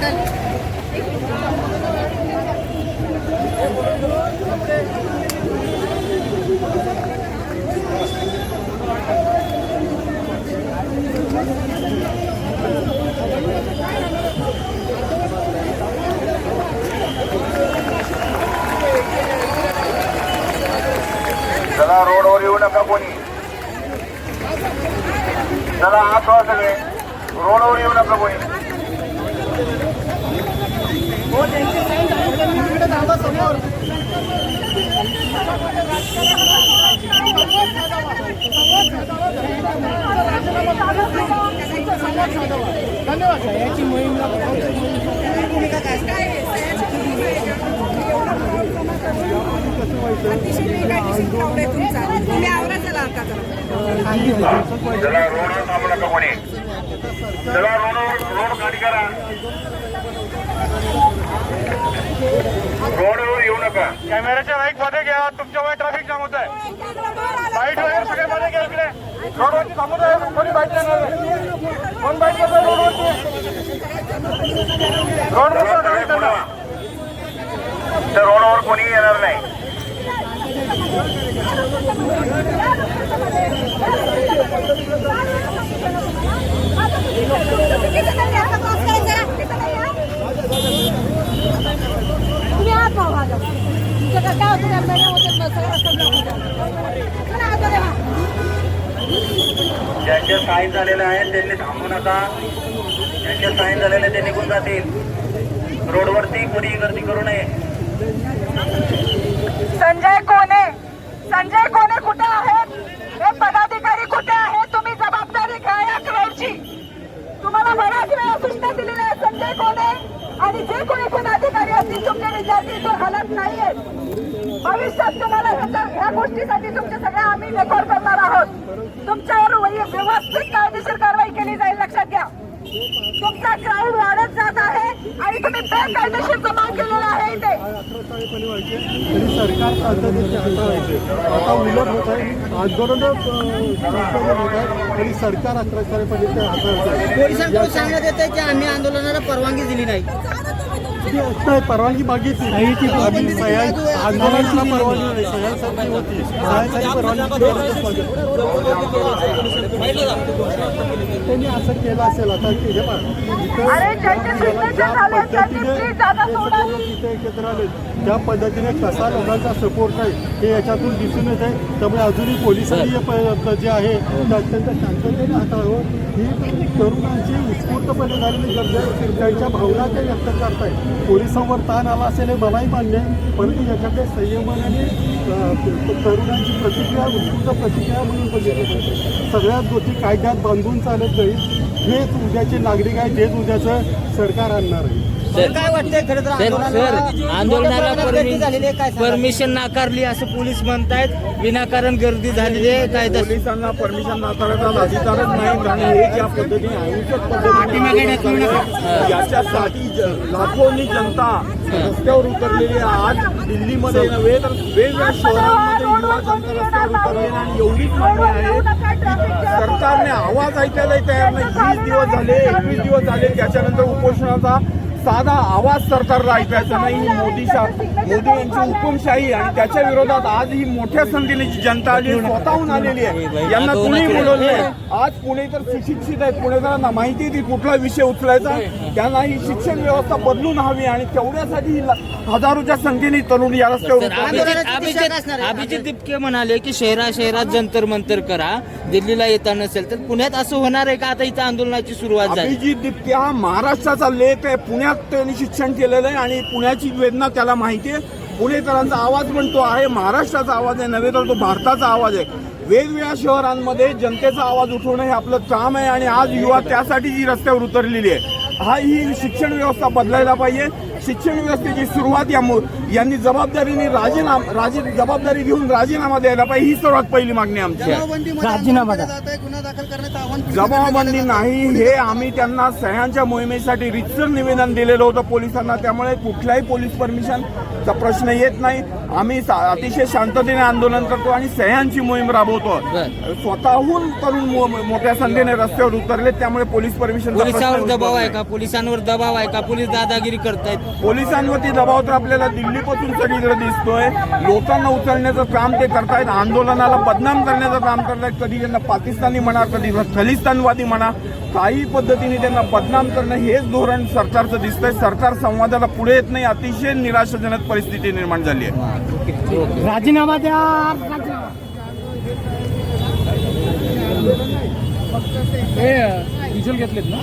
चला रोडवर येऊ नका कोणी. चला आत व्हा सगळे. रोडवर येऊ नका कोणी. धन्यवाद. याची मोहीमला चला रोडवर थांबू नका कोणी. चला रोड खाली करा. रोडवर येऊ नका. कॅमेऱ्याच्या लाईट मध्ये घ्या. तुमच्यामुळे ट्रॅफिक जाम होत आहे. लाईट वगैरे सगळे मध्ये घ्या. इकडे रोडवरती थांबू नये. कोणी बाईक येणार नाही. कोण बाईक येतं रोडवरती. रोडवर कोणी येणार नाही. ज्यांचे साईन झालेले आहेत त्यांनी थांबू नका. ज्यांचे साईन झालेले ते निघून जातील. रोडवरती कोणी गर्दी करू नये. संजय कोणे कुठे आहेत? हे पदाधिकारी कुठे आहेत? तुम्ही जबाबदारी घ्या या क्राऊडची. तुम्हाला बऱ्याच वेळा सूचना दिलेल्या आहे. संजय कोणे आणि जे कोणी पदाधिकारी असतील तुमचे विद्यार्थी इथं हलत नाहीयेत. भविष्यात तुम्हाला ह्या गोष्टीसाठी तुमच्या सगळ्या आम्ही रेकॉर्ड करणार आहोत. तुमच्यावर व्यवस्थित कायदेशीर कारवाई केली जाईल. लक्षात घ्या. तुमचा क्राऊड वाढत जात आहे आणि तुम्ही बेकायदेशीर जमा केलेला आहे. इथे सरकार आता उलट होत आहे. आंदोलन होत आहे आणि सरकार 11 तारखेपर्यंत हाताळत. पोलिसांकडून सांगण्यात येते की आम्ही आंदोलनाला परवानगी दिली नाही. परवानगी मागितली नाही. ती आंदोलनाला परवानगी नाही. सगळ्यांसाठी होती. सगळ्यांसाठी परवानगी त्यांनी असं केलं असेल. आता हे तिथे एकत्र आले त्या पद्धतीने कसा लोकांचा सपोर्ट आहे हे याच्यातून दिसून येत आहे. त्यामुळे अजूनही पोलिसांनी जे आहे ते अत्यंत शांततेने हाताळावं. ही तरुणांची उत्स्फूर्तपणे झालेली गरज आहे. त्यांच्या भावना ते व्यक्त करतायत. पोलिसांवर ताण आला असेल हे मलाही मान्य आहे. परंतु याच्याकडे संयमाने तरुणांची प्रतिक्रिया उत्स्फूर्त प्रतिक्रिया म्हणून बघितली. सगळ्याच गोष्टी कायद्यात बांधून चालत नाही. हेच उद्याचे नागरिक आहेत. हेच उद्याचं सरकार आणणार आहे. काय वाटतंय खरं तर आंदोलनाला परमिशन नाकारली असं पोलीस म्हणतायत. विनाकारण गर्दी झालेली आहे. काय पोलिसांना परमिशन नाकारण्याचा अधिकारच नाही. आणि हे ज्या पद्धतीने अहिंसक पद्धतीने याच्यासाठी लाखोनी जनता रस्त्यावर उतरलेली आहे. आज दिल्लीमध्ये नव्हे तर वेगवेगळ्या शहरांमध्ये युवा जनता रस्त्यावर उतरलेली आणि एवढीच मागणी आहे की सरकारने आवाज ऐकायलाही तयार नाही. 20 दिवस झाले, 21 दिवस झाले. त्याच्यानंतर उपोषणाचा साधा आवाज सरकारला ऐकायचा नाही. मोदी यांची हुकुमशाही आणि त्याच्या विरोधात आज ही मोठ्या संख्येने जनता आली, स्वतःहून आलेली आहे. यांना कुणी बोलवले. आज पुणे तर सुशिक्षित आहेत. पुणेकरांना माहिती आहे की कुठला विषय उचलायचा. त्यांना ही शिक्षण व्यवस्था बदलून हवी आणि तेवढ्यासाठी हजारोच्या संख्येने तरुण या रस्त्यावर. अभिजित दिपके म्हणाले की शहरात जंतर मंतर करा. दिल्लीला येता नसेल तर पुण्यात असं होणार आहे का? आता इथं आंदोलनाची सुरुवात झाली. अभिजित दिपके हा महाराष्ट्राचा लेख आहे. पुण्यात त्यांनी शिक्षण केलेलं आहे आणि पुण्याची वेदना त्याला माहिती आहे. पुणेकरांचा आवाज म्हणतो आहे महाराष्ट्राचा आवाज आहे नव्हे तर तो भारताचा आवाज आहे. वेगवेगळ्या शहरांमध्ये जनतेचा आवाज उठवणं हे आपलं काम आहे आणि आज युवा त्यासाठी जी रस्त्यावर उतरलेली आहे. ही शिक्षण व्यवस्था बदलायला पाहिजे. शिक्षण व्यवस्थेची सुरुवात यांनी जबाबदारी घेऊन राजीनामा द्यायला पाहिजे. ही सर्वात पहिली मागणी आमची आहे. राजीनामा जमावबंदी नाही हे आम्ही त्यांना सह्यांच्या मोहिमेसाठी रितसर निवेदन दिलेलं होतं पोलिसांना. त्यामुळे कुठल्याही पोलीस परमिशनचा प्रश्न येत नाही. आम्ही अतिशय शांततेने आंदोलन करतो आणि सह्यांची मोहीम राबवतो. स्वतःहून तरुण मोठ्या संख्येने रस्त्यावर उतरले, त्यामुळे पोलीस परमिशन पोलिसांवर दबाव आहे का? पोलिसांवर दबाव आहे का? पोलीस दादागिरी करतायत. पोलिसांवरती दबाव तर आपल्याला दिल्लीपासून सगळीकडे दिसतोय. लोकांना उचलण्याचं काम ते करतायत, आंदोलनाला बदनाम करण्याचं काम करतायत. कधी त्यांना पाकिस्तानी म्हणा, कधी खलिस्तानवादी म्हणा, काही पद्धतीने त्यांना बदनाम करणं हेच धोरण सरकारचं दिसतंय. सरकार संवादाला पुढे येत नाही. अतिशय निराशाजनक परिस्थिती निर्माण झाली आहे. राजीनामा द्या. घेतलेत ना.